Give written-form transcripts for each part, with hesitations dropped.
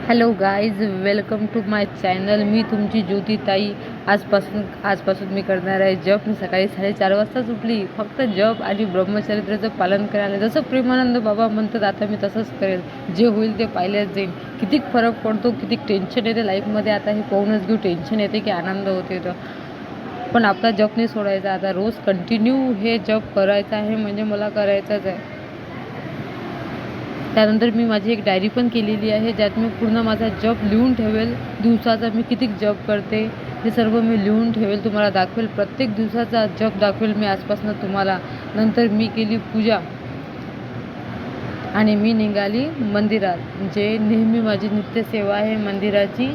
Hello guys, welcome to my channel. मी तुमची ज्योती ताई. आजपासून मी करणार आहे जप. मी सकाळी 4:30 वाजताच उठली, फक्त जप आणि ब्रह्मचरित्राचं पालन करायला. जसं प्रेमानंद बाबा म्हणतात, आता मी तसंच करेल. जे होईल ते पाहिल्याच जाईल. किती फरक पडतो, किती टेन्शन येते लाईफमध्ये. आता हे पाहूनच घेऊ, टेन्शन येते की आनंद होते. तर पण आपला जप नाही सोडायचा. आता रोज कंटिन्यू हे जप करायचं आहे, म्हणजे मला करायचंच आहे. त्यानंतर मी माझी एक डायरी पण केलेली आहे, ज्यात मी पूर्ण माझा जप लिहून ठेवेल. दिवसाचा मी किती जप करते हे सर्व मी लिहून ठेवेल, तुम्हाला दाखवेल. प्रत्येक दिवसाचा जप दाखवेल मी आजपासून तुम्हाला. नंतर मी केली पूजा आणि मी निघाली मंदिरात, जे नेहमी माझी नित्यसेवा आहे मंदिराची.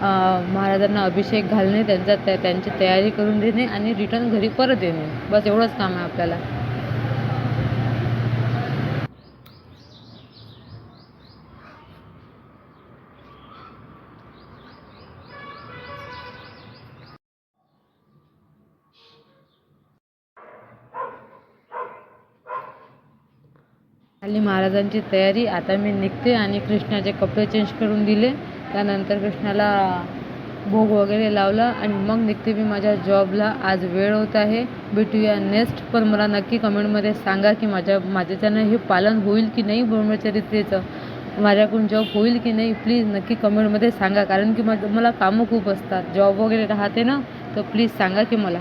महाराजांना अभिषेक घालणे, त्यांची तयारी करून देणे आणि रिटर्न घरी परत येणे. बस एवढंच काम आहे आपल्याला. झाली महाराजांची तयारी. आता मी निघते आणि कृष्णाचे कपडे चेंज करून दिले. त्यानंतर कृष्णाला भोग वगैरे लावला आणि मग निघते मी माझ्या जॉबला. आज वेळ होत आहे. भेटूया नेक्स्ट. पण मला नक्की कमेंटमध्ये सांगा की माझ्याच्यानं हे पालन होईल की नाही, ब्रह्मचरित्रेचं माझ्याकडून जॉब होईल की नाही. प्लीज नक्की कमेंटमध्ये सांगा, कारण की मला कामं खूप असतात, जॉब वगैरे राहते ना. तर प्लीज सांगा की मला.